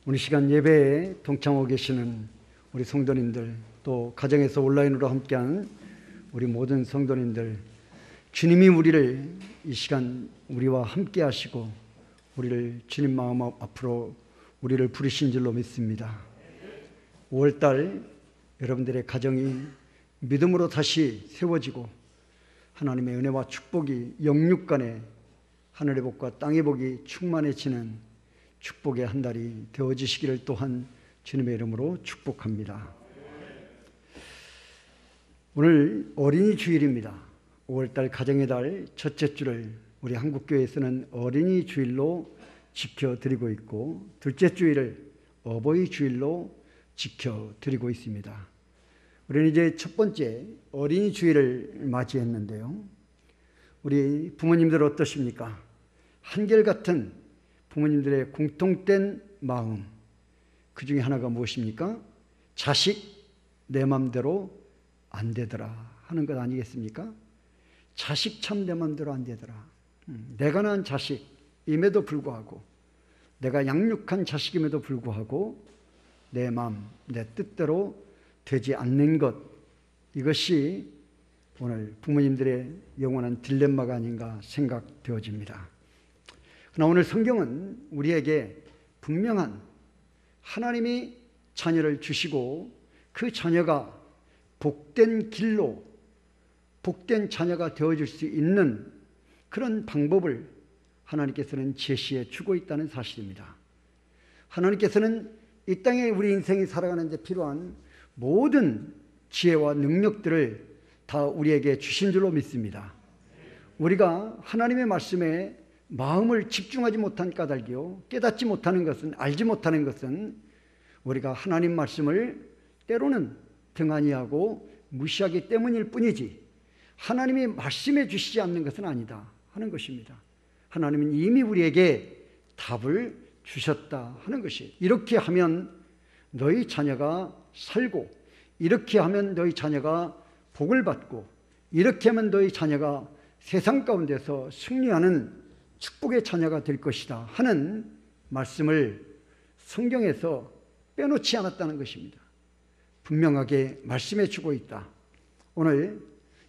오늘 시간 예배에 동참하고 계시는 우리 성도님들, 또 가정에서 온라인으로 함께하는 우리 모든 성도님들, 주님이 우리를 이 시간 우리와 함께 하시고 우리를 주님 마음 앞으로 우리를 부르신 줄로 믿습니다. 5월달 여러분들의 가정이 믿음으로 다시 세워지고 하나님의 은혜와 축복이 영육 간에 하늘의 복과 땅의 복이 충만해지는 축복의 한 달이 되어지시기를 또한 주님의 이름으로 축복합니다. 오늘 어린이 주일입니다. 5월달 가정의 달 첫째 주를 우리 한국교회에서는 어린이 주일로 지켜드리고 있고, 둘째 주일을 어버이 주일로 지켜드리고 있습니다. 우리는 이제 첫 번째 어린이 주일을 맞이했는데요. 우리 부모님들 어떠십니까? 한결같은 부모님들의 공통된 마음, 그 중에 하나가 무엇입니까? 자식 내 맘대로 안 되더라 하는 것 아니겠습니까? 자식 참 내 맘대로 안 되더라. 내가 낳은 자식임에도 불구하고, 내가 양육한 자식임에도 불구하고 내 마음, 내 뜻대로 되지 않는 것, 이것이 오늘 부모님들의 영원한 딜레마가 아닌가 생각되어집니다. 그러나 오늘 성경은 우리에게 분명한, 하나님이 자녀를 주시고 그 자녀가 복된 길로, 복된 자녀가 되어줄 수 있는 그런 방법을 하나님께서는 제시해 주고 있다는 사실입니다. 하나님께서는 이 땅에 우리 인생이 살아가는 데 필요한 모든 지혜와 능력들을 다 우리에게 주신 줄로 믿습니다. 우리가 하나님의 말씀에 마음을 집중하지 못한 까닭이요, 깨닫지 못하는 것은, 알지 못하는 것은 우리가 하나님 말씀을 때로는 등한히하고 무시하기 때문일 뿐이지, 하나님이 말씀해 주시지 않는 것은 아니다 하는 것입니다. 하나님은 이미 우리에게 답을 주셨다 하는 것이, 이렇게 하면 너희 자녀가 살고, 이렇게 하면 너희 자녀가 복을 받고, 이렇게 하면 너희 자녀가 세상 가운데서 승리하는 축복의 자녀가 될 것이다 하는 말씀을 성경에서 빼놓지 않았다는 것입니다. 분명하게 말씀해 주고 있다. 오늘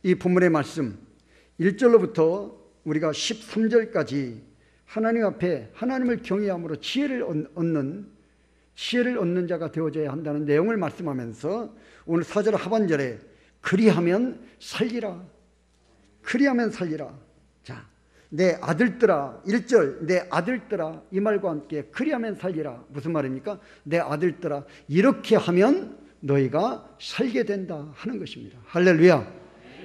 이 본문의 말씀 1절로부터 우리가 13절까지 하나님 앞에 하나님을 경외함으로 지혜를 얻는 자가 되어져야 한다는 내용을 말씀하면서 오늘 4절 하반절에 그리하면 살리라, 그리하면 살리라. 자, 내 아들들아, 1절 내 아들들아, 이 말과 함께 그리하면 살리라. 무슨 말입니까? 내 아들들아, 이렇게 하면 너희가 살게 된다 하는 것입니다. 할렐루야.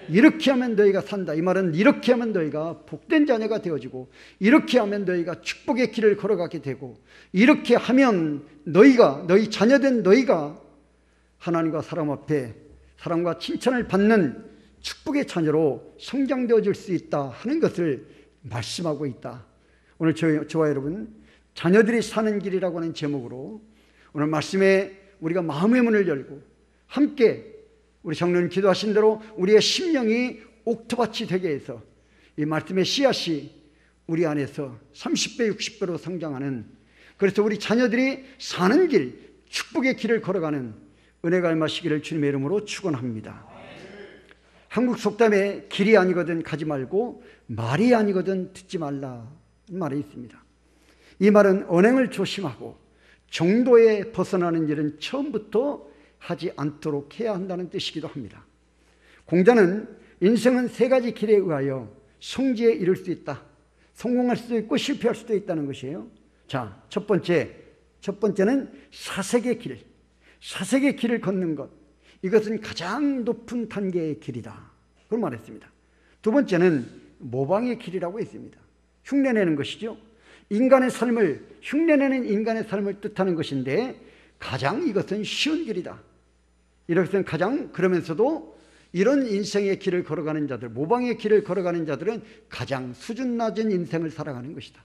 이렇게 하면 너희가 산다. 이 말은 이렇게 하면 너희가 복된 자녀가 되어지고, 이렇게 하면 너희가 축복의 길을 걸어가게 되고, 이렇게 하면 너희가, 너희 자녀된 너희가 하나님과 사람 앞에 사랑과 칭찬을 받는 축복의 자녀로 성장되어질 수 있다 하는 것을 말씀하고 있다. 오늘 저와 여러분, 자녀들이 사는 길이라고 하는 제목으로 오늘 말씀에 우리가 마음의 문을 열고 함께 우리 성령님 기도하신 대로 우리의 심령이 옥토밭이 되게 해서 이 말씀의 씨앗이 우리 안에서 30배 60배로 성장하는, 그래서 우리 자녀들이 사는 길, 축복의 길을 걸어가는 은혜가 임하시기를 주님의 이름으로 축원합니다. 한국 속담에 길이 아니거든 가지 말고 말이 아니거든 듣지 말라 말이 있습니다. 이 말은 언행을 조심하고 정도에 벗어나는 일은 처음부터 하지 않도록 해야 한다는 뜻이기도 합니다. 공자는 인생은 세 가지 길에 의하여 성지에 이를 수 있다. 성공할 수도 있고 실패할 수도 있다는 것이에요. 자, 첫 번째는 사색의 길, 사색의 길을 걷는 것, 이것은 가장 높은 단계의 길이다, 그걸 말했습니다. 두 번째는 모방의 길이라고 했습니다. 흉내내는 것이죠. 인간의 삶을, 흉내내는 인간의 삶을 뜻하는 것인데 가장 이것은 쉬운 길이다. 이것은 가장, 그러면서도 이런 인생의 길을 걸어가는 자들, 모방의 길을 걸어가는 자들은 가장 수준 낮은 인생을 살아가는 것이다.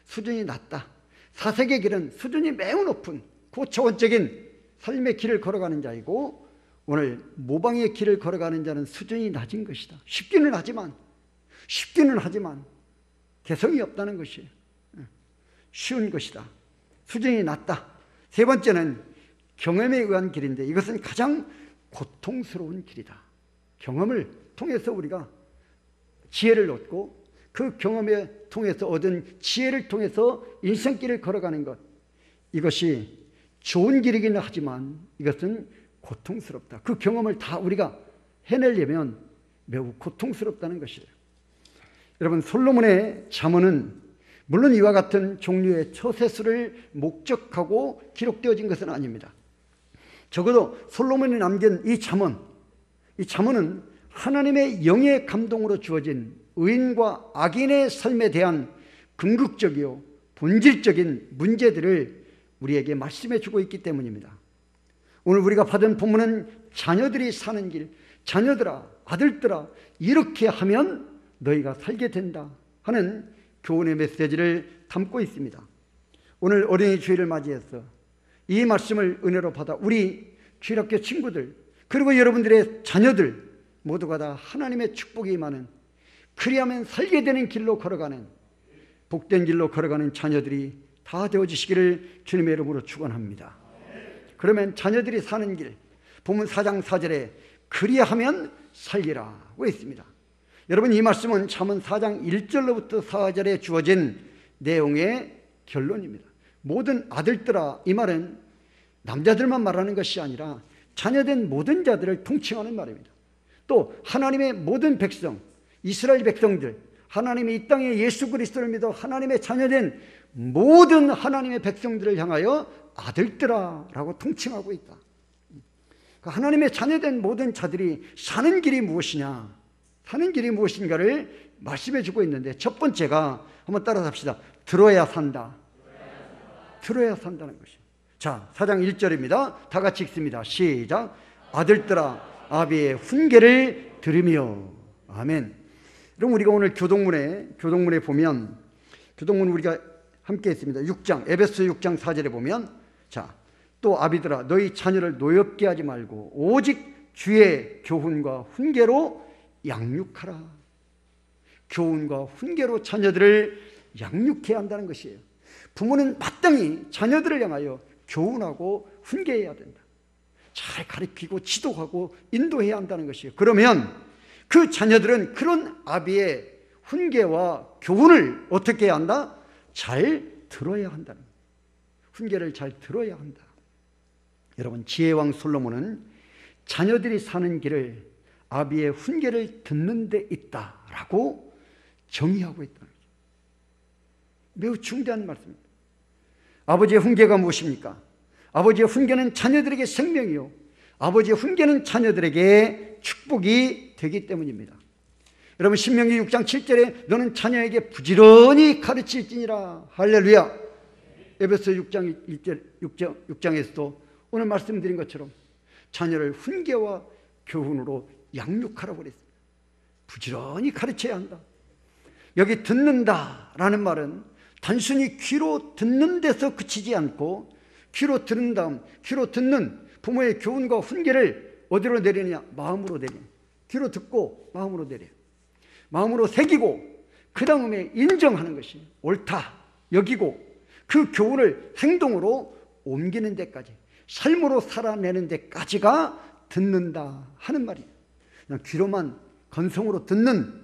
수준이 낮다. 사색의 길은 수준이 매우 높은 고차원적인 삶의 길을 걸어가는 자이고, 오늘 모방의 길을 걸어가는 자는 수준이 낮은 것이다. 쉽기는 하지만 개성이 없다는 것이에요. 쉬운 것이다. 수준이 낮다. 세 번째는 경험에 의한 길인데 이것은 가장 고통스러운 길이다. 경험을 통해서 우리가 지혜를 얻고 그 경험에 통해서 얻은 지혜를 통해서 인생길을 걸어가는 것, 이것이 좋은 길이긴 하지만 이것은 고통스럽다. 그 경험을 다 우리가 해내려면 매우 고통스럽다는 것이에요. 여러분, 솔로몬의 잠언은 물론 이와 같은 종류의 처세술을 목적하고 기록되어진 것은 아닙니다. 적어도 솔로몬이 남긴 이 잠언은 하나님의 영의 감동으로 주어진 의인과 악인의 삶에 대한 궁극적이요 본질적인 문제들을 우리에게 말씀해 주고 있기 때문입니다. 오늘 우리가 받은 본문은 자녀들이 사는 길, 자녀들아, 아들들아, 이렇게 하면 너희가 살게 된다 하는 교훈의 메시지를 담고 있습니다. 오늘 어린이 주일을 맞이해서 이 말씀을 은혜로 받아 우리 주일학교 친구들, 그리고 여러분들의 자녀들 모두가 다 하나님의 축복이 임하는, 그리하면 살게 되는 길로 걸어가는, 복된 길로 걸어가는 자녀들이 다 되어주시기를 주님의 이름으로 축원합니다. 그러면 자녀들이 사는 길, 본문 4장 4절에 그리하면 살리라고 있습니다. 여러분, 이 말씀은 잠언 4장 1절로부터 4절에 주어진 내용의 결론입니다. 모든 아들들아, 이 말은 남자들만 말하는 것이 아니라 자녀된 모든 자들을 통칭하는 말입니다. 또 하나님의 모든 백성, 이스라엘 백성들, 하나님이 이 땅에 예수 그리스도를 믿어 하나님의 자녀된 모든 하나님의 백성들을 향하여 아들들아 라고 통칭하고 있다. 하나님의 자녀된 모든 자들이 사는 길이 무엇이냐, 사는 길이 무엇인가를 말씀해 주고 있는데, 첫 번째가 한번 따라서 합시다. 들어야 산다. 들어야 산다는 것이에요. 자, 4장 1절입니다. 다 같이 읽습니다. 시작. 아들들아, 아비의 훈계를 들으며. 아멘. 그럼 우리가 오늘 교동문에 보면, 교동문 우리가 함께 했습니다. 6장, 에베소 6장 4절에 보면, 자, 또 아비들아, 너희 자녀를 노엽게 하지 말고 오직 주의 교훈과 훈계로 양육하라. 교훈과 훈계로 자녀들을 양육해야 한다는 것이에요. 부모는 마땅히 자녀들을 향하여 교훈하고 훈계해야 된다. 잘 가르치고 지도하고 인도해야 한다는 것이에요. 그러면 그 자녀들은 그런 아비의 훈계와 교훈을 어떻게 해야 한다? 잘 들어야 한다는 거예요. 훈계를 잘 들어야 한다. 여러분, 지혜왕 솔로몬은 자녀들이 사는 길을 아비의 훈계를 듣는 데 있다라고 정의하고 있다는 거죠. 매우 중대한 말씀입니다. 아버지의 훈계가 무엇입니까? 아버지의 훈계는 자녀들에게 생명이요, 아버지의 훈계는 자녀들에게 축복이 되기 때문입니다. 여러분, 신명기 6장 7절에 너는 자녀에게 부지런히 가르칠지니라. 할렐루야. 에베소 6장 1절, 6장에서도 오늘 말씀드린 것처럼 자녀를 훈계와 교훈으로 양육하라고 그랬습니다. 부지런히 가르쳐야 한다. 여기 듣는다라는 말은 단순히 귀로 듣는 데서 그치지 않고 귀로 들은 다음 귀로 듣는 부모의 교훈과 훈계를 어디로 내리느냐? 마음으로 내리냐. 귀로 듣고 마음으로 내려. 마음으로 새기고 그 다음에 인정하는 것이 옳다 여기고 그 교훈을 행동으로 옮기는 데까지, 삶으로 살아내는 데까지가 듣는다 하는 말이에요. 그냥 귀로만 건성으로 듣는,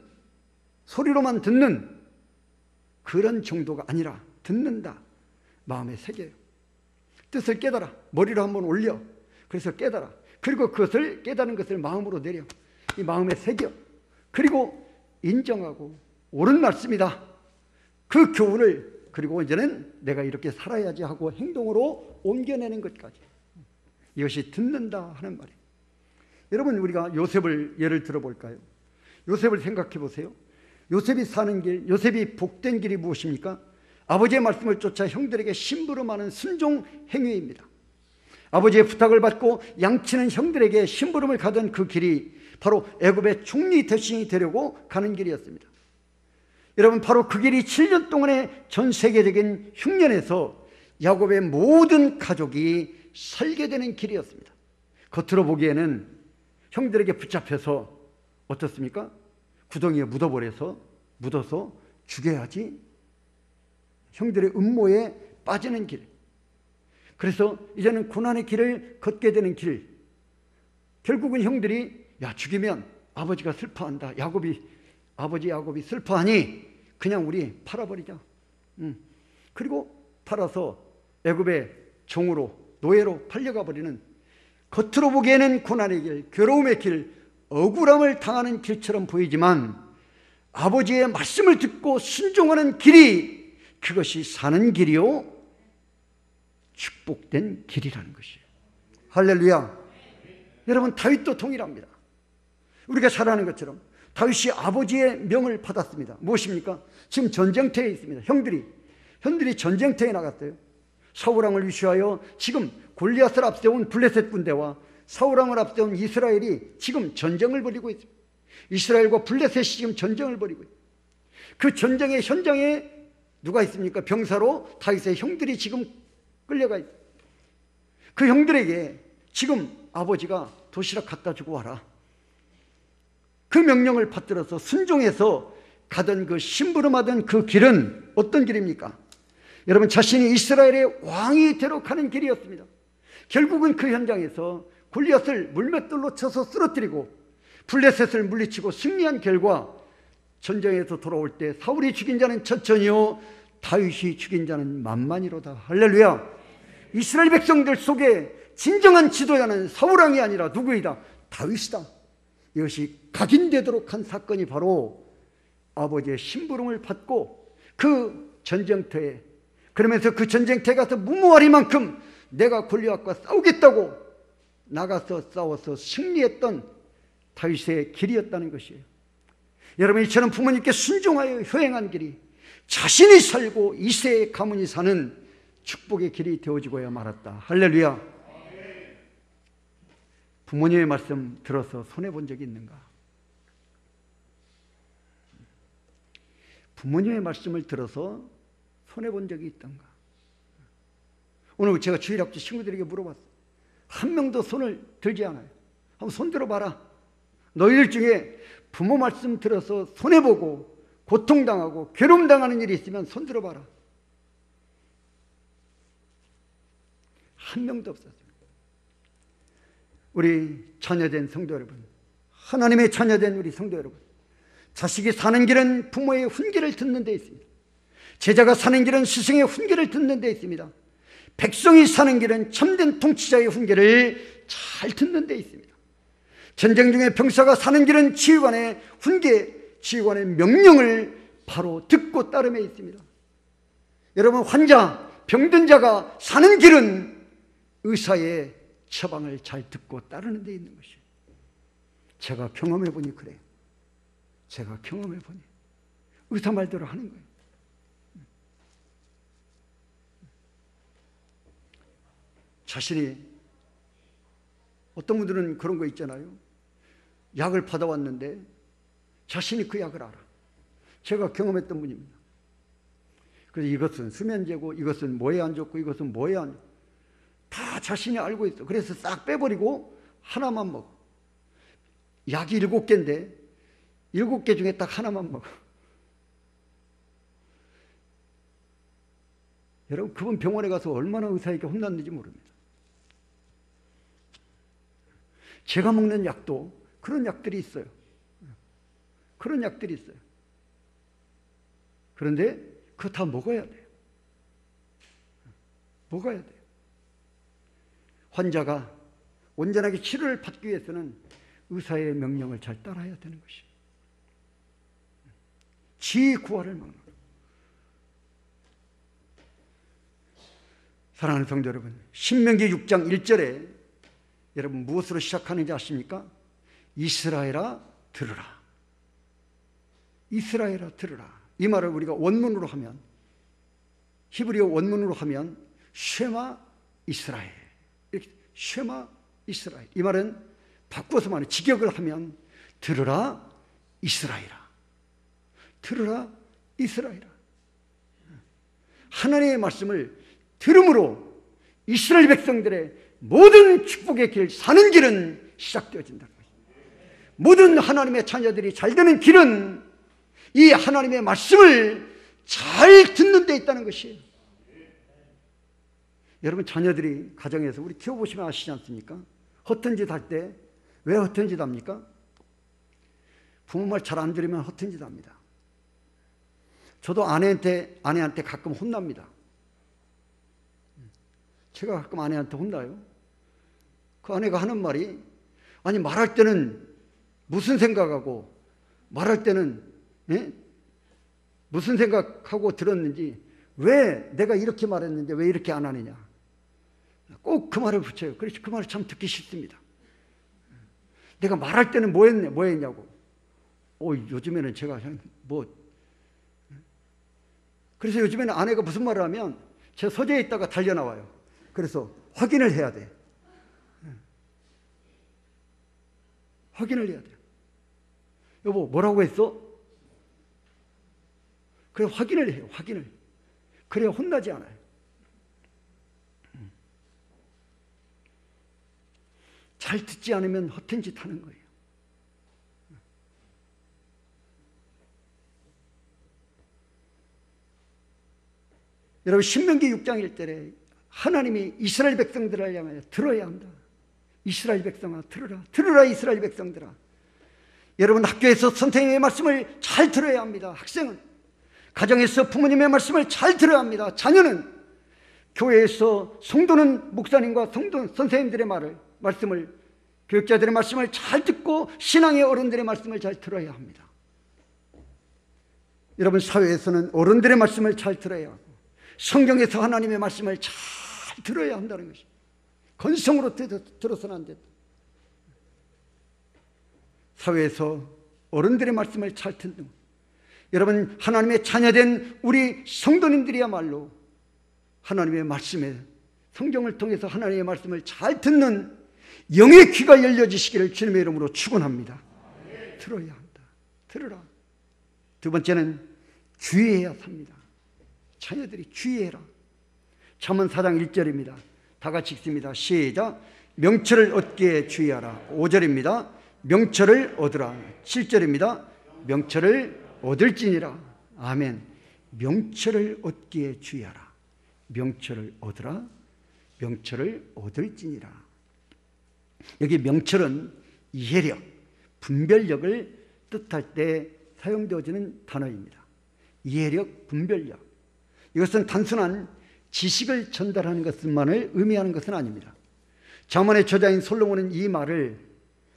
소리로만 듣는 그런 정도가 아니라 듣는다. 마음에 새겨요. 뜻을 깨달아. 머리로 한번 올려. 그래서 깨달아. 그리고 그것을 깨달은 것을 마음으로 내려. 이 마음에 새겨. 그리고 인정하고 옳은 말씀이다. 그 교훈을 그리고 이제는 내가 이렇게 살아야지 하고 행동으로 옮겨내는 것까지. 이것이 듣는다 하는 말이에요. 여러분, 우리가 요셉을 예를 들어볼까요? 요셉을 생각해 보세요. 요셉이 사는 길, 요셉이 복된 길이 무엇입니까? 아버지의 말씀을 쫓아 형들에게 심부름하는 순종 행위입니다. 아버지의 부탁을 받고 양치는 형들에게 심부름을 가던 그 길이 바로 애굽의 총리 대신이 되려고 가는 길이었습니다. 여러분, 바로 그 길이 7년 동안의 전 세계적인 흉년에서 야곱의 모든 가족이 살게 되는 길이었습니다. 겉으로 보기에는 형들에게 붙잡혀서 어떻습니까? 구덩이에 묻어서 죽여야지, 형들의 음모에 빠지는 길, 그래서 이제는 고난의 길을 걷게 되는 길. 결국은 형들이 죽이면 아버지가 슬퍼한다. 아버지 야곱이 슬퍼하니 그냥 우리 팔아버리자. 그리고 팔아서 애굽의 종으로, 노예로 팔려가 버리는, 겉으로 보기에는 고난의 길, 괴로움의 길, 억울함을 당하는 길처럼 보이지만 아버지의 말씀을 듣고 순종하는 길이, 그것이 사는 길이요 축복된 길이라는 것이에요. 할렐루야. 여러분, 다윗도 동일합니다. 우리가 잘 아는 것처럼 다윗이 아버지의 명을 받았습니다. 무엇입니까? 지금 전쟁터에 있습니다. 형들이 전쟁터에 나갔어요. 사울왕을 위시하여 지금 골리앗을 앞세운 블레셋 군대와 사울왕을 앞세운 이스라엘이 지금 전쟁을 벌이고 있습니다. 이스라엘과 블레셋이 지금 전쟁을 벌이고 있습니다. 그 전쟁의 현장에 누가 있습니까? 병사로 다윗의 형들이 지금 끌려가 있습니다. 그 형들에게 지금 아버지가 도시락 갖다 주고 와라. 그 명령을 받들어서 순종해서 가던 그 심부름하던 그 길은 어떤 길입니까? 여러분, 자신이 이스라엘의 왕이 되러 가는 길이었습니다. 결국은 그 현장에서 골리앗을 물맷돌로 쳐서 쓰러뜨리고 블레셋을 물리치고 승리한 결과 전쟁에서 돌아올 때 사울이 죽인 자는 천천히요 다윗이 죽인 자는 만만이로다. 할렐루야. 이스라엘 백성들 속에 진정한 지도자는 사울왕이 아니라 누구이다? 다윗이다. 이것이 각인되도록 한 사건이 바로 아버지의 심부름을 받고 그 전쟁터에, 그러면서 그 전쟁터에 가서 무모하리만큼 내가 골리앗과 싸우겠다고 나가서 싸워서 승리했던 다윗의 길이었다는 것이에요. 여러분, 이처럼 부모님께 순종하여 효행한 길이 자신이 살고 이세의 가문이 사는 축복의 길이 되어지고야 말았다. 할렐루야. 부모님의 말씀 들어서 손해본 적이 있는가? 부모님의 말씀을 들어서 손해본 적이 있던가? 오늘 제가 주일학교 친구들에게 물어봤어요. 한 명도 손을 들지 않아요. 한번 손 들어봐라. 너희들 중에 부모 말씀 들어서 손해보고 고통당하고 괴로움당하는 일이 있으면 손 들어봐라. 한 명도 없었어요. 우리 자녀된 성도 여러분, 하나님의 자녀된 우리 성도 여러분, 자식이 사는 길은 부모의 훈계를 듣는 데 있습니다. 제자가 사는 길은 스승의 훈계를 듣는 데 있습니다. 백성이 사는 길은 참된 통치자의 훈계를 잘 듣는 데 있습니다. 전쟁 중에 병사가 사는 길은 지휘관의 훈계, 지휘관의 명령을 바로 듣고 따름에 있습니다. 여러분, 환자, 병든 자가 사는 길은 의사의 처방을 잘 듣고 따르는 데 있는 것이에요. 제가 경험해 보니 그래요. 제가 경험해 보니 의사 말대로 하는 거예요. 자신이, 어떤 분들은 그런 거 있잖아요. 약을 받아왔는데 자신이 그 약을 알아. 제가 경험했던 분입니다. 그래서 이것은 수면제고 이것은 뭐에 안 좋고 이것은 뭐에 안 좋고 다 자신이 알고 있어. 그래서 싹 빼버리고 하나만 먹어. 약이 7개인데 7개 중에 딱 하나만 먹어. 여러분, 그분 병원에 가서 얼마나 의사에게 혼났는지 모릅니다. 제가 먹는 약도 그런 약들이 있어요. 그런 약들이 있어요. 그런데 그거 다 먹어야 돼요. 먹어야 돼요. 환자가 온전하게 치료를 받기 위해서는 의사의 명령을 잘 따라야 되는 것이에요. 지구화를 막는 거예요. 사랑하는 성도 여러분, 신명기 6장 1절에 여러분 무엇으로 시작하는지 아십니까? 이스라엘아 들으라. 이스라엘아 들으라. 이 말을 우리가 원문으로 하면, 히브리어 원문으로 하면 쉐마 이스라엘, 이렇게 쉐마 이스라엘. 이 말은 바꾸어서 말해 직역을 하면 들으라 이스라엘아. 들으라 이스라엘아. 하나님의 말씀을 들음으로 이스라엘 백성들의 모든 축복의 길, 사는 길은 시작되어진다는 거예요. 모든 하나님의 자녀들이 잘 되는 길은 이 하나님의 말씀을 잘 듣는 데 있다는 것이에요. 여러분 자녀들이 가정에서 우리 키워보시면 아시지 않습니까? 허튼 짓 할 때 왜 허튼 짓 합니까? 부모 말 잘 안 들으면 허튼 짓 합니다. 저도 아내한테 가끔 혼납니다. 제가 가끔 아내한테 혼나요. 그 아내가 하는 말이, 아니 말할 때는 무슨 생각하고 말할 때는 무슨 생각하고 들었는지, 왜 내가 이렇게 말했는데 왜 이렇게 안 하느냐, 꼭 그 말을 붙여요. 그래서 그 말을 참 듣기 싫습니다. 내가 말할 때는 뭐 했냐고. 요즘에는 제가 그래서 요즘에는 아내가 무슨 말을 하면 제 서재에 있다가 달려 나와요. 그래서 확인을 해야 돼. 확인을 해야 돼. 여보, 뭐라고 했어? 그래, 확인을 해요. 확인을. 그래야 혼나지 않아요. 잘 듣지 않으면 허튼 짓 하는 거예요. 여러분, 신명기 6장 1절에 하나님이 이스라엘 백성들을 향하여 들어야 한다. 이스라엘 백성아 들으라. 들으라 이스라엘 백성들아. 여러분, 학교에서 선생님의 말씀을 잘 들어야 합니다. 학생은 가정에서 부모님의 말씀을 잘 들어야 합니다. 자녀는 교회에서 성도는 목사님과 선생님들의 말씀을, 교육자들의 말씀을 잘 듣고 신앙의 어른들의 말씀을 잘 들어야 합니다. 여러분, 사회에서는 어른들의 말씀을 잘 들어야 하고 성경에서 하나님의 말씀을 잘 들어야 한다는 것입니다. 건성으로 들어서는 안 된다. 사회에서 어른들의 말씀을 잘 듣는, 여러분, 하나님의 자녀된 우리 성도님들이야말로 하나님의 말씀에, 성경을 통해서 하나님의 말씀을 잘 듣는 영의 귀가 열려지시기를 주님의 이름으로 축원합니다. 들어야 한다. 들으라. 두 번째는 주의해야 삽니다. 자녀들이 주의해라. 잠언 4장 1절입니다. 다 같이 읽습니다. 시작. 명철을 얻기에 주의하라. 5절입니다. 명철을 얻으라. 7절입니다. 명철을 얻을지니라. 아멘. 명철을 얻기에 주의하라. 명철을 얻으라. 명철을 얻을지니라. 여기 명철은 이해력, 분별력을 뜻할 때 사용되어지는 단어입니다. 이해력, 분별력. 이것은 단순한 지식을 전달하는 것만을 의미하는 것은 아닙니다. 잠언의 저자인 솔로몬은 이 말을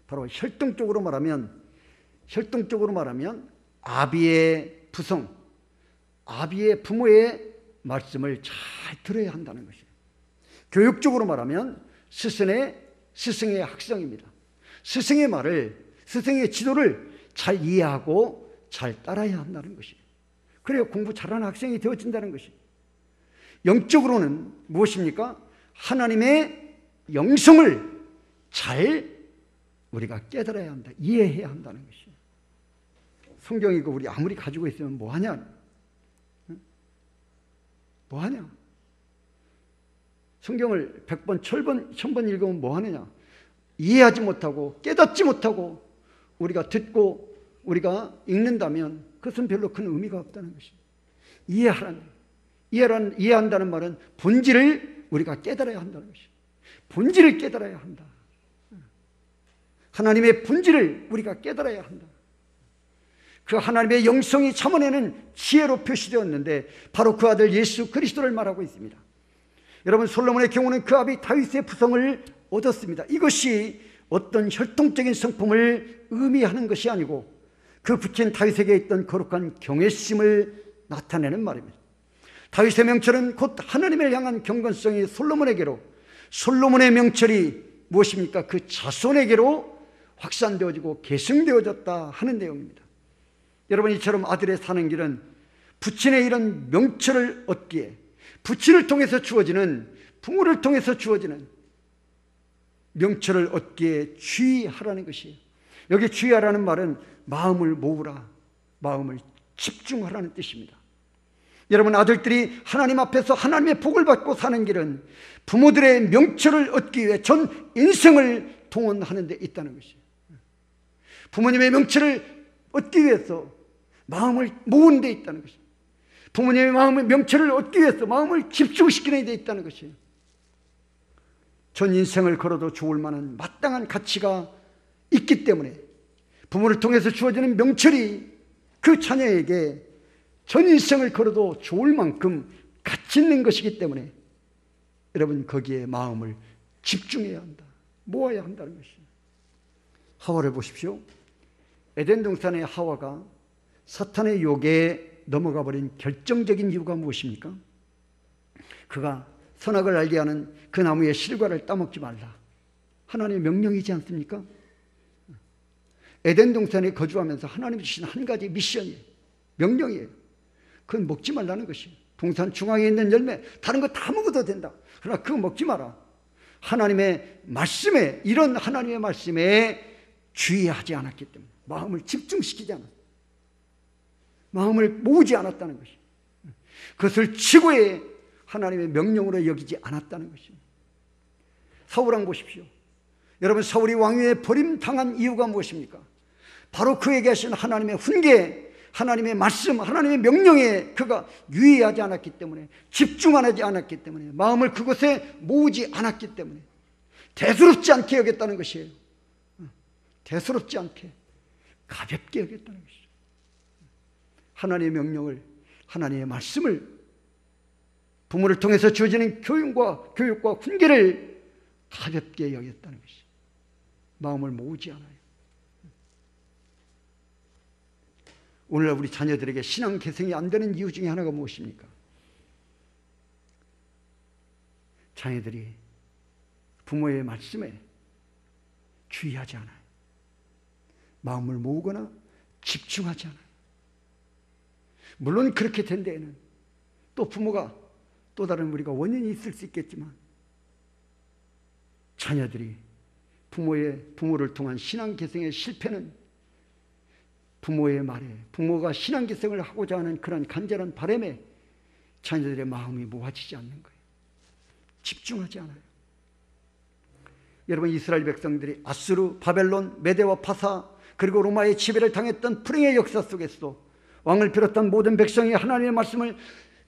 바로 혈통적으로 말하면 아비의 부성, 아비의 부모의 말씀을 잘 들어야 한다는 것이에요. 교육적으로 말하면 스승의 학성입니다. 스승의 말을, 스승의 지도를 잘 이해하고 잘 따라야 한다는 것이에요. 그래야 공부 잘하는 학생이 되어진다는 것이에요. 영적으로는 무엇입니까? 하나님의 영성을 잘 우리가 깨달아야 한다, 이해해야 한다는 것이에요. 성경이고 우리 아무리 가지고 있으면 뭐하냐? 뭐하냐? 성경을 100번, 1000번 읽으면 뭐하느냐? 이해하지 못하고 깨닫지 못하고 우리가 듣고 우리가 읽는다면 그것은 별로 큰 의미가 없다는 것입니다. 이해한다는 말은 본질을 우리가 깨달아야 한다는 것입니다. 본질을 깨달아야 한다. 하나님의 본질을 우리가 깨달아야 한다. 그 하나님의 영성이 잠언에는 지혜로 표시되었는데 바로 그 아들 예수 그리스도를 말하고 있습니다. 여러분, 솔로몬의 경우는 그 아비 다윗의 부성을 얻었습니다. 이것이 어떤 혈통적인 성품을 의미하는 것이 아니고 그 부친 다윗에게 있던 거룩한 경외심을 나타내는 말입니다. 다윗의 명철은 곧 하나님을 향한 경건성이 솔로몬의 명철이 무엇입니까? 그 자손에게로 확산되어지고 계승되어졌다 하는 내용입니다. 여러분, 이처럼 아들의 사는 길은 부친의 이런 명철을 얻기에, 부친을 통해서 주어지는, 부모를 통해서 주어지는 명철을 얻기에 주의하라는 것이에요. 여기 주의하라는 말은 마음을 모으라, 마음을 집중하라는 뜻입니다. 여러분, 아들들이 하나님 앞에서 하나님의 복을 받고 사는 길은 부모들의 명철을 얻기 위해 전 인생을 동원하는 데 있다는 것이에요. 부모님의 명철을 얻기 위해서 마음을 모으는 데 있다는 것이에요. 부모님의 명철을 얻기 위해서 마음을 집중시키는 데 있다는 것이에요. 전 인생을 걸어도 좋을 만한 마땅한 가치가 있기 때문에 부모를 통해서 주어지는 명철이 그 자녀에게 전 인생을 걸어도 좋을 만큼 가치 있는 것이기 때문에 여러분 거기에 마음을 집중해야 한다. 모아야 한다는 것이에요. 하와를 보십시오. 에덴 동산의 하와가 사탄의 요괴에 넘어가 버린 결정적인 이유가 무엇입니까? 그가 선악을 알게 하는 그 나무의 실과를 따먹지 말라. 하나님의 명령이지 않습니까? 에덴 동산에 거주하면서 하나님이 주신 한 가지 미션이에요. 명령이에요. 그건 먹지 말라는 것이에요. 동산 중앙에 있는 열매 다른 거 다 먹어도 된다. 그러나 그거 먹지 마라. 하나님의 말씀에, 이런 하나님의 말씀에 주의하지 않았기 때문에, 마음을 집중시키지 않았다. 마음을 모으지 않았다는 것이에요. 그것을 최고의 하나님의 명령으로 여기지 않았다는 것입니다. 사울왕 보십시오. 여러분, 사울이 왕위에 버림당한 이유가 무엇입니까? 바로 그에게 하신 하나님의 훈계, 하나님의 말씀, 하나님의 명령에 그가 유의하지 않았기 때문에, 집중하지 않았기 때문에, 마음을 그곳에 모으지 않았기 때문에 대수롭지 않게 여겼다는 것이에요. 대수롭지 않게 가볍게 여겼다는 것이죠. 하나님의 명령을, 하나님의 말씀을, 부모를 통해서 주어지는 교육과 훈계를 가볍게 여겼다는 것이죠. 마음을 모으지 않아요. 오늘날 우리 자녀들에게 신앙 개성이 안 되는 이유 중에 하나가 무엇입니까? 자녀들이 부모의 말씀에 주의하지 않아요. 마음을 모으거나 집중하지 않아요. 물론 그렇게 된 데에는 또 부모가 또 다른 우리가 원인이 있을 수 있겠지만, 자녀들이 부모를 통한 신앙 개성의 실패는 부모의 말에, 부모가 신앙 개성을 하고자 하는 그런 간절한 바람에 자녀들의 마음이 모아지지 않는 거예요. 집중하지 않아요. 여러분, 이스라엘 백성들이 아수르, 바벨론, 메대와 파사, 그리고 로마의 지배를 당했던 불행의 역사 속에서도 왕을 비롯한 모든 백성이 하나님의 말씀을,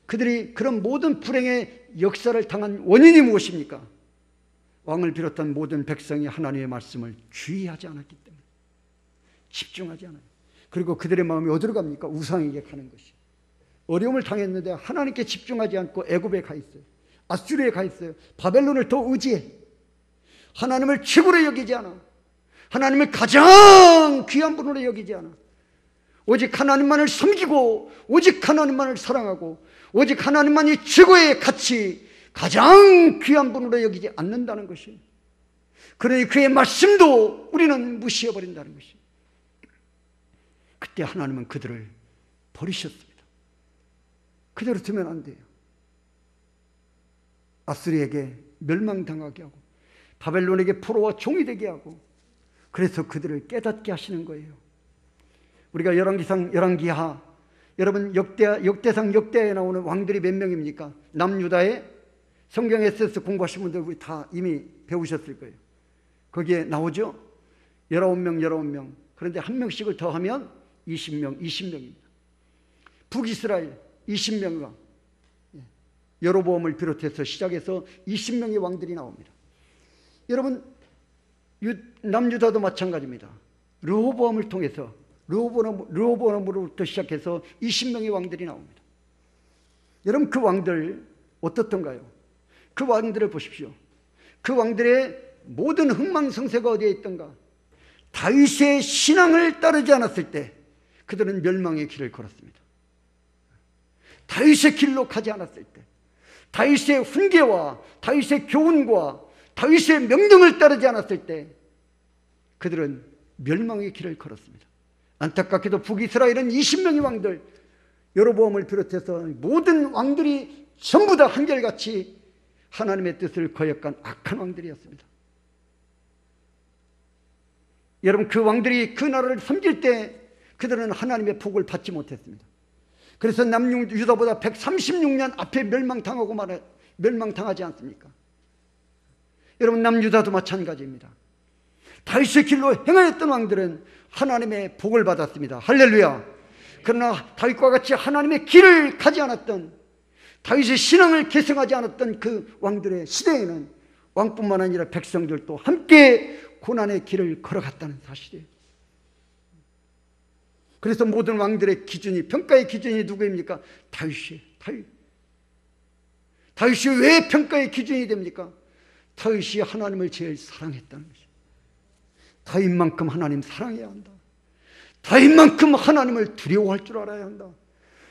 그들이 그런 모든 불행의 역사를 당한 원인이 무엇입니까? 왕을 비롯한 모든 백성이 하나님의 말씀을 주의하지 않았기 때문에, 집중하지 않아요. 그리고 그들의 마음이 어디로 갑니까? 우상에게 가는 것이. 어려움을 당했는데 하나님께 집중하지 않고 애굽에 가 있어요. 아수르에 가 있어요. 바벨론을 더 의지해. 하나님을 최고로 여기지 않아. 하나님을 가장 귀한 분으로 여기지 않아. 오직 하나님만을 섬기고, 오직 하나님만을 사랑하고, 오직 하나님만이 최고의 가치, 가장 귀한 분으로 여기지 않는다는 것이에요. 그러니 그의 말씀도 우리는 무시해버린다는 것이에요. 그때 하나님은 그들을 버리셨습니다. 그대로 두면 안 돼요. 아수르에게 멸망당하게 하고, 바벨론에게 포로와 종이 되게 하고, 그래서 그들을 깨닫게 하시는 거예요. 우리가 열왕기상, 열왕기하, 여러분 역대상, 역대에 나오는 왕들이 몇 명입니까? 남유다의 성경 에세스 공부하신 분들 우리 다 이미 배우셨을 거예요. 거기에 나오죠? 19명. 그런데 한 명씩을 더하면 20명입니다. 북이스라엘 20명과 여로보암을 비롯해서 시작해서 20명의 왕들이 나옵니다. 여러분, 남유다도 마찬가지입니다. 르호보암을 통해서, 르호보암으로부터 시작해서 20명의 왕들이 나옵니다. 여러분, 그 왕들 어떻던가요? 그 왕들을 보십시오. 그 왕들의 모든 흥망성쇠가 어디에 있던가? 다윗의 신앙을 따르지 않았을 때 그들은 멸망의 길을 걸었습니다. 다윗의 길로 가지 않았을 때, 다윗의 훈계와 다윗의 교훈과 다윗의 명령을 따르지 않았을 때 그들은 멸망의 길을 걸었습니다. 안타깝게도 북이스라엘은 20명의 왕들, 여로보암을 비롯해서 모든 왕들이 전부 다 한결같이 하나님의 뜻을 거역한 악한 왕들이었습니다. 여러분, 그 왕들이 그 나라를 섬길 때 그들은 하나님의 복을 받지 못했습니다. 그래서 남유다보다 136년 앞에 멸망당하지 않습니까? 여러분, 남유다도 마찬가지입니다. 다윗의 길로 행하였던 왕들은 하나님의 복을 받았습니다. 할렐루야. 그러나 다윗과 같이 하나님의 길을 가지 않았던, 다윗의 신앙을 계승하지 않았던 그 왕들의 시대에는 왕뿐만 아니라 백성들도 함께 고난의 길을 걸어갔다는 사실이에요. 그래서 모든 왕들의 기준이, 평가의 기준이 누구입니까? 다윗이에요. 다윗이 왜 평가의 기준이 됩니까? 다윗이 하나님을 제일 사랑했다는 것이에요. 다윗만큼 하나님 사랑해야 한다. 다윗만큼 하나님을 두려워할 줄 알아야 한다.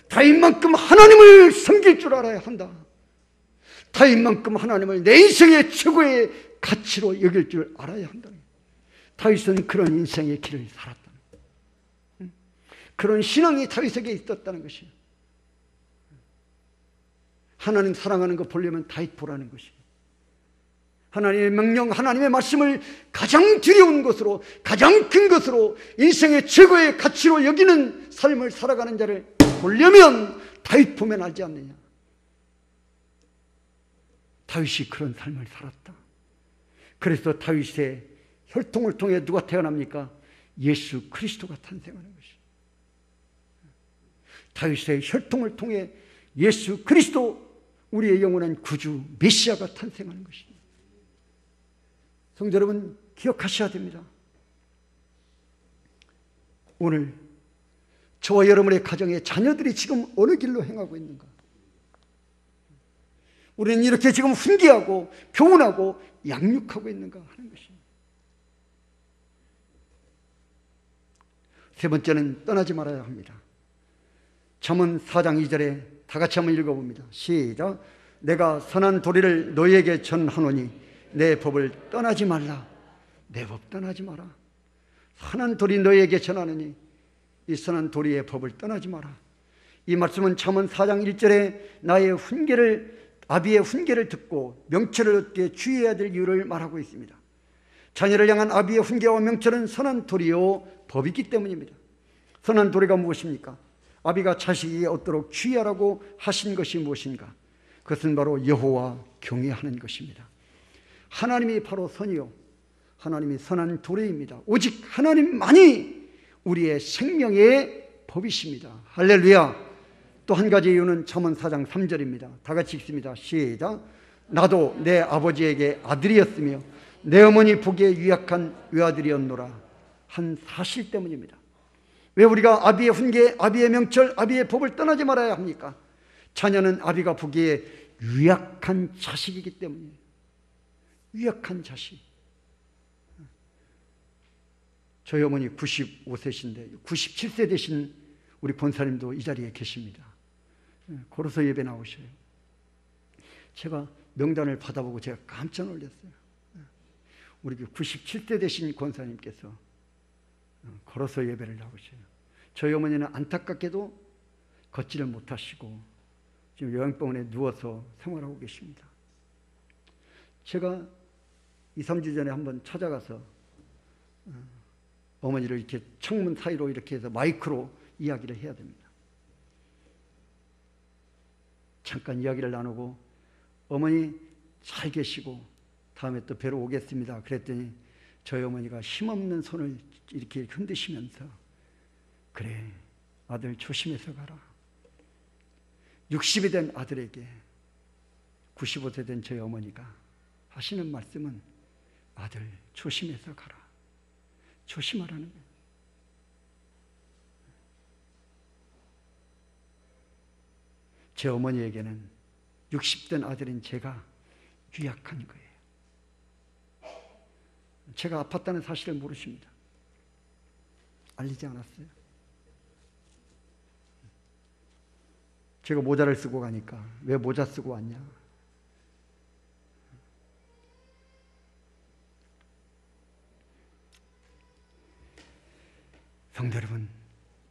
다윗만큼 하나님을 섬길 줄 알아야 한다. 다윗만큼 하나님을 내 인생의 최고의 가치로 여길 줄 알아야 한다. 다윗은 그런 인생의 길을 살았다. 그런 신앙이 다윗에게 있었다는 것이에요. 하나님 사랑하는 거 보려면 다윗 보라는 것이에요. 하나님의 명령, 하나님의 말씀을 가장 두려운 것으로, 가장 큰 것으로, 인생의 최고의 가치로 여기는 삶을 살아가는 자를 보려면 다윗 보면 알지 않느냐. 다윗이 그런 삶을 살았다. 그래서 다윗의 혈통을 통해 누가 태어납니까? 예수 그리스도가 탄생하는 것이에요. 다윗의 혈통을 통해 예수 그리스도, 우리의 영원한 구주 메시아가 탄생하는 것입니다. 성도 여러분, 기억하셔야 됩니다. 오늘 저와 여러분의 가정에 자녀들이 지금 어느 길로 행하고 있는가? 우리는 이렇게 지금 훈계하고 교훈하고 양육하고 있는가 하는 것입니다. 세 번째는 떠나지 말아야 합니다. 잠언 4장 2절에 다 같이 한번 읽어봅니다. 시작. 내가 선한 도리를 너희에게 전하노니 내 법을 떠나지 말라. 내 법 떠나지 마라. 선한 도리 너희에게 전하노니 이 선한 도리의 법을 떠나지 마라. 이 말씀은 잠언 4장 1절에 나의 훈계를, 아비의 훈계를 듣고 명철을 얻게 주의해야 될 이유를 말하고 있습니다. 자녀를 향한 아비의 훈계와 명철은 선한 도리요 법이기 때문입니다. 선한 도리가 무엇입니까? 아비가 자식이 얻도록 주의하라고 하신 것이 무엇인가? 그것은 바로 여호와 경외하는 것입니다. 하나님이 바로 선이요, 하나님이 선한 도리입니다. 오직 하나님만이 우리의 생명의 법이십니다. 할렐루야. 또 한 가지 이유는 잠언 4장 3절입니다. 다 같이 읽습니다. 시작. 나도 내 아버지에게 아들이었으며 내 어머니 보기에 유약한 외아들이었노라 한 사실 때문입니다. 왜 우리가 아비의 훈계, 아비의 명철, 아비의 법을 떠나지 말아야 합니까? 자녀는 아비가 보기에 유약한 자식이기 때문이에요. 유약한 자식. 저희 어머니 95세신데 97세 되신 우리 권사님도 이 자리에 계십니다. 걸어서 예배 나오셔요. 제가 명단을 받아보고 제가 깜짝 놀랐어요. 우리 97세 되신 권사님께서 걸어서 예배를 나오셔요. 저희 어머니는 안타깝게도 걷지를 못하시고 지금 요양병원에 누워서 생활하고 계십니다. 제가 2, 3주 전에 한번 찾아가서 어머니를 이렇게 창문 사이로 이렇게 해서 마이크로 이야기를 해야 됩니다. 잠깐 이야기를 나누고 어머니 잘 계시고 다음에 또 뵈러 오겠습니다. 그랬더니 저희 어머니가 힘없는 손을 이렇게 흔드시면서 그래 아들 조심해서 가라. 60이 된 아들에게 95세 된 저희 어머니가 하시는 말씀은 아들 조심해서 가라. 조심하라는 거예요. 제 어머니에게는 60된 아들인 제가 유약한 거예요. 제가 아팠다는 사실을 모르십니다. 알리지 않았어요. 제가 모자를 쓰고 가니까 왜 모자 쓰고 왔냐? 성도 여러분,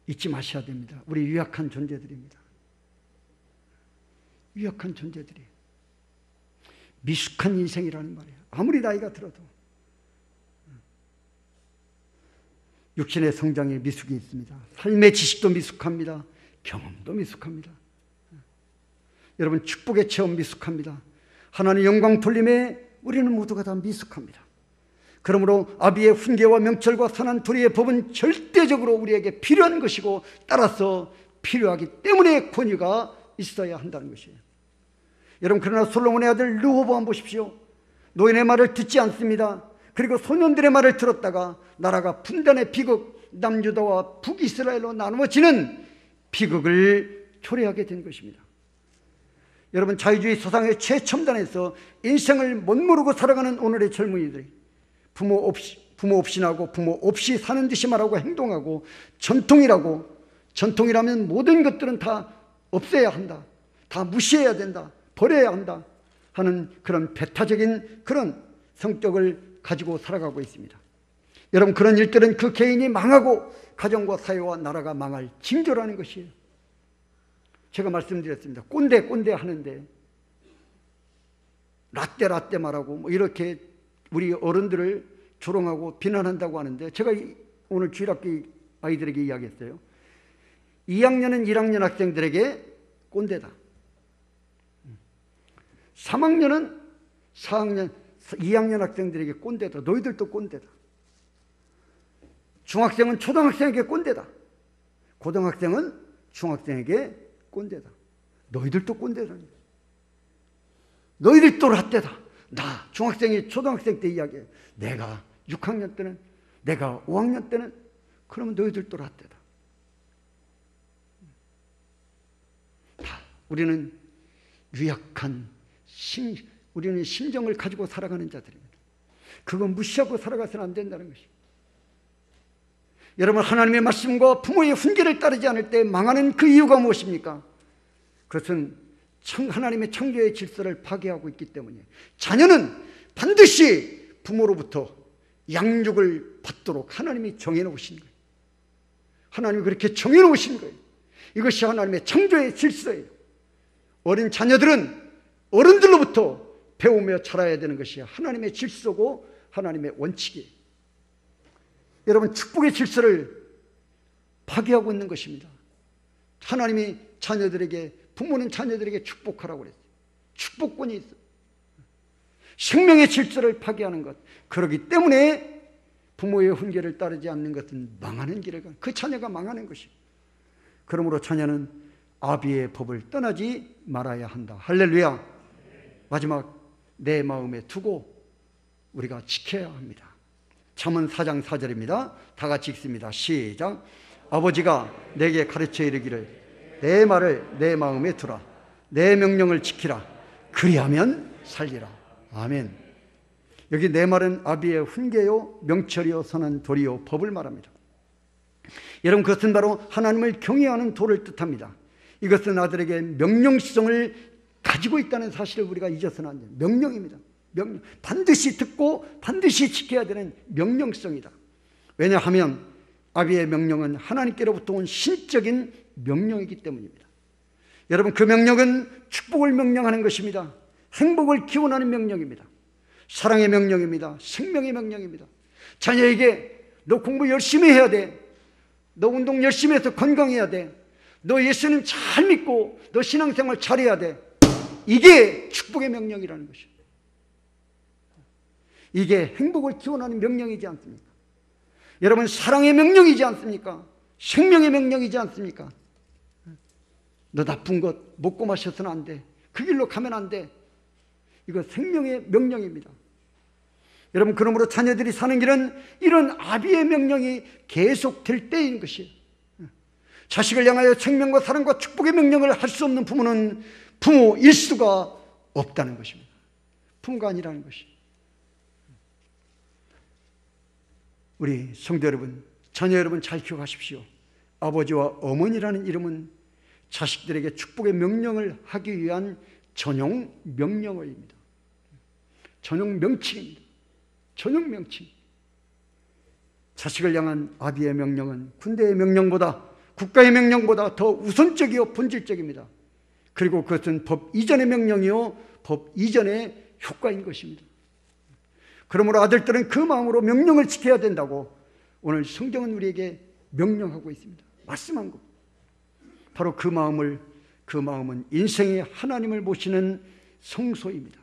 잊지 마셔야 됩니다. 우리 유약한 존재들입니다. 유약한 존재들이 미숙한 인생이라는 말이에요. 아무리 나이가 들어도 육신의 성장에 미숙이 있습니다. 삶의 지식도 미숙합니다. 경험도 미숙합니다. 여러분 축복의 체험 미숙합니다. 하나님 영광 돌림에 우리는 모두가 다 미숙합니다. 그러므로 아비의 훈계와 명철과 선한 도리의 법은 절대적으로 우리에게 필요한 것이고 따라서 필요하기 때문에 권위가 있어야 한다는 것이에요. 여러분 그러나 솔로몬의 아들 르호보암 보십시오. 노인의 말을 듣지 않습니다. 그리고 소년들의 말을 들었다가 나라가 분단의 비극, 남유다와 북이스라엘로 나누어지는 비극을 초래하게 된 것입니다. 여러분, 자유주의 사상의 최첨단에서 인생을 못 모르고 살아가는 오늘의 젊은이들이 부모 없이 나고 부모 없이 사는 듯이 말하고 행동하고 전통이라면 모든 것들은 다 없애야 한다, 다 무시해야 된다, 버려야 한다 하는 그런 배타적인 그런 성격을 가지고 살아가고 있습니다. 여러분, 그런 일들은 그 개인이 망하고 가정과 사회와 나라가 망할 징조라는 것이에요. 제가 말씀드렸습니다. 꼰대 하는데 라떼 말하고 뭐 이렇게 우리 어른들을 조롱하고 비난한다고 하는데, 제가 오늘 주일학교 아이들에게 이야기했어요. 2학년은 1학년 학생들에게 꼰대다. 3학년은 2학년 학생들에게 꼰대다. 너희들도 꼰대다. 중학생은 초등학생에게 꼰대다. 고등학생은 중학생에게 꼰대다. 너희들도 꼰대다. 너희들도 라떼다. 나 중학생이 초등학생 때 이야기해. 내가 6학년 때는, 내가 5학년 때는, 그러면 너희들도 라떼다. 우리는 유약한 우리는 심정을 가지고 살아가는 자들입니다. 그건 무시하고 살아가서는 안 된다는 것입니다. 여러분, 하나님의 말씀과 부모의 훈계를 따르지 않을 때 망하는 그 이유가 무엇입니까? 그것은 하나님의 창조의 질서를 파괴하고 있기 때문이에요. 자녀는 반드시 부모로부터 양육을 받도록 하나님이 정해놓으신 거예요. 하나님이 그렇게 정해놓으신 거예요. 이것이 하나님의 창조의 질서예요. 어린 자녀들은 어른들로부터 배우며 자라야 되는 것이 하나님의 질서고 하나님의 원칙이에요. 여러분, 축복의 질서를 파괴하고 있는 것입니다. 하나님이 부모는 자녀들에게 축복하라고 그랬어요. 축복권이 있어요. 생명의 질서를 파괴하는 것, 그렇기 때문에 부모의 훈계를 따르지 않는 것은 망하는 길을 가는, 그 자녀가 망하는 것입니다. 그러므로 자녀는 아비의 법을 떠나지 말아야 한다. 할렐루야. 마지막, 내 마음에 두고 우리가 지켜야 합니다. 잠언 4장 4절입니다. 다 같이 읽습니다. 시작. 아버지가 내게 가르쳐 이르기를 내 말을 내 마음에 두라. 내 명령을 지키라. 그리하면 살리라. 아멘. 여기 내 말은 아비의 훈계요 명철이요 선한 도리요 법을 말합니다. 여러분, 그것은 바로 하나님을 경외하는 도를 뜻합니다. 이것은 아들에게 명령성을 가지고 있다는 사실을 우리가 잊어서는 안 돼요. 명령입니다. 명령. 반드시 듣고 반드시 지켜야 되는 명령성이다. 왜냐하면 아비의 명령은 하나님께로부터 온 신적인 명령이기 때문입니다. 여러분, 그 명령은 축복을 명령하는 것입니다. 행복을 기원하는 명령입니다. 사랑의 명령입니다. 생명의 명령입니다. 자녀에게 너 공부 열심히 해야 돼. 너 운동 열심히 해서 건강해야 돼. 너 예수님 잘 믿고 너 신앙생활 잘해야 돼. 이게 축복의 명령이라는 것이에요. 이게 행복을 기원하는 명령이지 않습니까? 여러분, 사랑의 명령이지 않습니까? 생명의 명령이지 않습니까? 너 나쁜 것 먹고 마셔서는 안 돼. 그 길로 가면 안 돼. 이거 생명의 명령입니다. 여러분, 그러므로 자녀들이 사는 길은 이런 아비의 명령이 계속될 때인 것이에요. 자식을 향하여 생명과 사랑과 축복의 명령을 할 수 없는 부모는 부모일 수가 없다는 것입니다. 부모가 아니라는 것이에요. 우리 성도 여러분, 자녀 여러분 잘 기억하십시오. 아버지와 어머니라는 이름은 자식들에게 축복의 명령을 하기 위한 전용 명령어입니다. 전용 명칭입니다. 전용 명칭. 자식을 향한 아비의 명령은 군대의 명령보다, 국가의 명령보다 더 우선적이요 본질적입니다. 그리고 그것은 법 이전의 명령이요 법 이전의 효과인 것입니다. 그러므로 아들들은 그 마음으로 명령을 지켜야 된다고 오늘 성경은 우리에게 명령하고 있습니다. 말씀한 것. 바로 그 마음은 인생의 하나님을 모시는 성소입니다.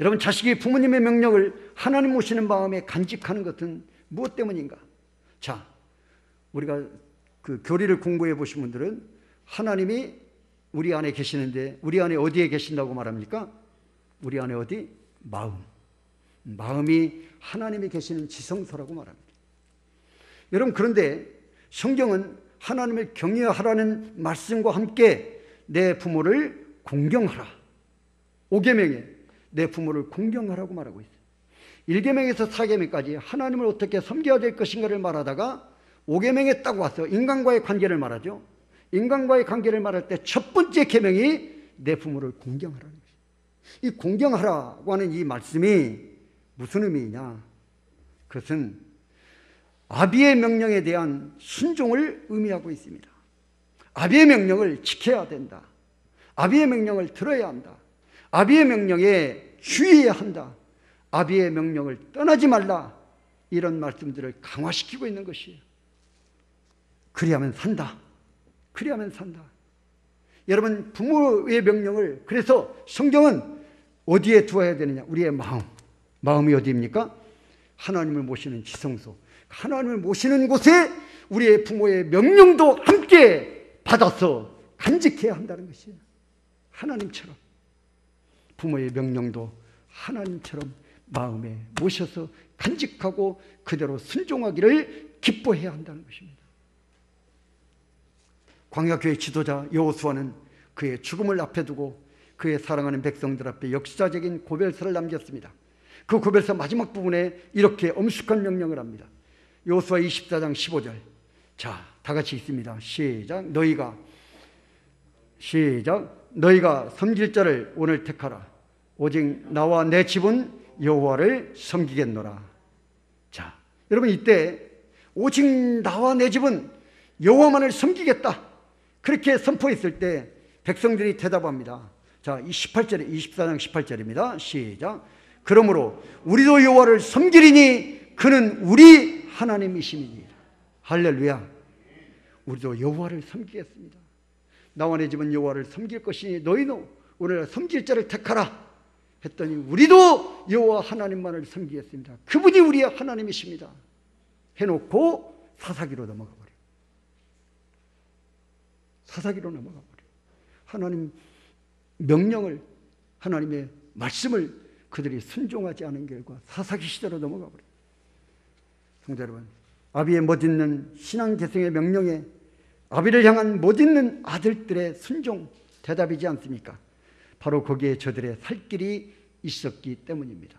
여러분, 자식이 부모님의 명령을 하나님 모시는 마음에 간직하는 것은 무엇 때문인가? 자, 우리가 그 교리를 공부해 보신 분들은 하나님이 우리 안에 계시는데, 우리 안에 어디에 계신다고 말합니까? 우리 안에 어디? 마음이 하나님이 계시는 지성소라고 말합니다. 여러분, 그런데 성경은 하나님을 경외하라는 말씀과 함께 내 부모를 공경하라, 5계명에 내 부모를 공경하라고 말하고 있어요. 1계명에서 4계명까지 하나님을 어떻게 섬겨야 될 것인가를 말하다가 5계명에 딱 와서 인간과의 관계를 말하죠. 인간과의 관계를 말할 때 첫 번째 계명이 내 부모를 공경하라는 것이에요. 이 공경하라고 하는 이 말씀이 무슨 의미냐? 그것은 아비의 명령에 대한 순종을 의미하고 있습니다. 아비의 명령을 지켜야 된다. 아비의 명령을 들어야 한다. 아비의 명령에 주의해야 한다. 아비의 명령을 떠나지 말라. 이런 말씀들을 강화시키고 있는 것이에요. 그리하면 산다. 그리하면 산다. 여러분, 부모의 명령을, 그래서 성경은 어디에 두어야 되느냐? 우리의 마음이 어디입니까? 하나님을 모시는 지성소, 하나님을 모시는 곳에 우리의 부모의 명령도 함께 받아서 간직해야 한다는 것이에요. 하나님처럼, 부모의 명령도 하나님처럼 마음에 모셔서 간직하고 그대로 순종하기를 기뻐해야 한다는 것입니다. 광야교회 지도자 여호수아는 그의 죽음을 앞에 두고 그의 사랑하는 백성들 앞에 역사적인 고별서를 남겼습니다. 그 고별서 마지막 부분에 이렇게 엄숙한 명령을 합니다. 여호수아 24장 15절. 자, 다 같이 읽습니다. 시작. 너희가 섬길 자를 오늘 택하라. 오직 나와 내 집은 여호와를 섬기겠노라. 자, 여러분, 이때 오직 나와 내 집은 여호와만을 섬기겠다, 그렇게 선포했을 때 백성들이 대답합니다. 자, 24장 18절입니다. 시작. 그러므로 우리도 여호와를 섬기리니 그는 우리 하나님이심이니라. 할렐루야. 우리도 여호와를 섬기겠습니다. 나와 내 집은 여호와를 섬길 것이니 너희도 오늘 섬길 자를 택하라 했더니 우리도 여호와 하나님만을 섬기겠습니다. 그분이 우리의 하나님이십니다 해놓고 사사기로 넘어가 버려요. 사사기로 넘어가 버려요. 하나님 명령을, 하나님의 말씀을 그들이 순종하지 않은 결과 사사기 시대로 넘어가 버려요. 성도 여러분, 아비의 멋있는 신앙 계승의 명령에 아비를 향한 멋있는 아들들의 순종, 대답이지 않습니까? 바로 거기에 저들의 살 길이 있었기 때문입니다.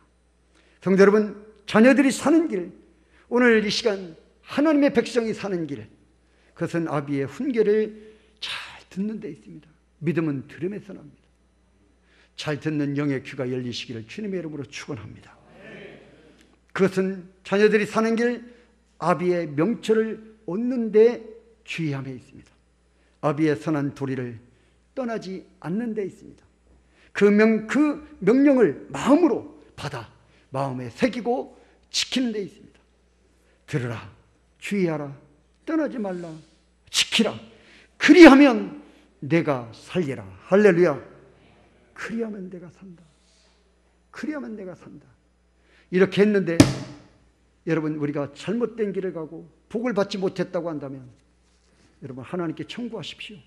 성도 여러분, 자녀들이 사는 길, 오늘 이 시간 하나님의 백성이 사는 길, 그것은 아비의 훈계를 잘 듣는 데 있습니다. 믿음은 들음에서 납니다. 잘 듣는 영의 귀가 열리시기를 주님의 이름으로 축원합니다. 그것은 자녀들이 사는 길, 아비의 명철을 얻는 데 주의함에 있습니다. 아비의 선한 도리를 떠나지 않는 데 있습니다. 그 명령을 마음으로 받아 마음에 새기고 지키는 데 있습니다. 들으라, 주의하라, 떠나지 말라, 지키라. 그리하면 내가 살리라. 할렐루야. 그리하면 내가 산다. 그리하면 내가 산다. 이렇게 했는데 여러분, 우리가 잘못된 길을 가고 복을 받지 못했다고 한다면 여러분, 하나님께 청구하십시오.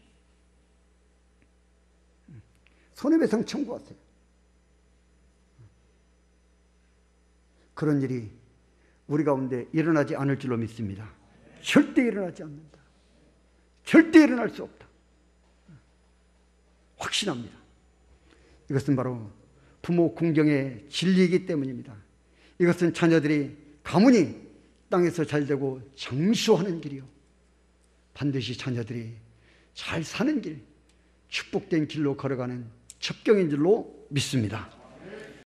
손해배상 청구하세요. 그런 일이 우리 가운데 일어나지 않을 줄로 믿습니다. 절대 일어나지 않는다. 절대 일어날 수 없다. 확신합니다. 이것은 바로 부모 공경의 진리이기 때문입니다. 이것은 자녀들이 가문이 땅에서 잘되고 장수하는 길이요, 반드시 자녀들이 잘 사는 길, 축복된 길로 걸어가는 첩경인 줄로 믿습니다.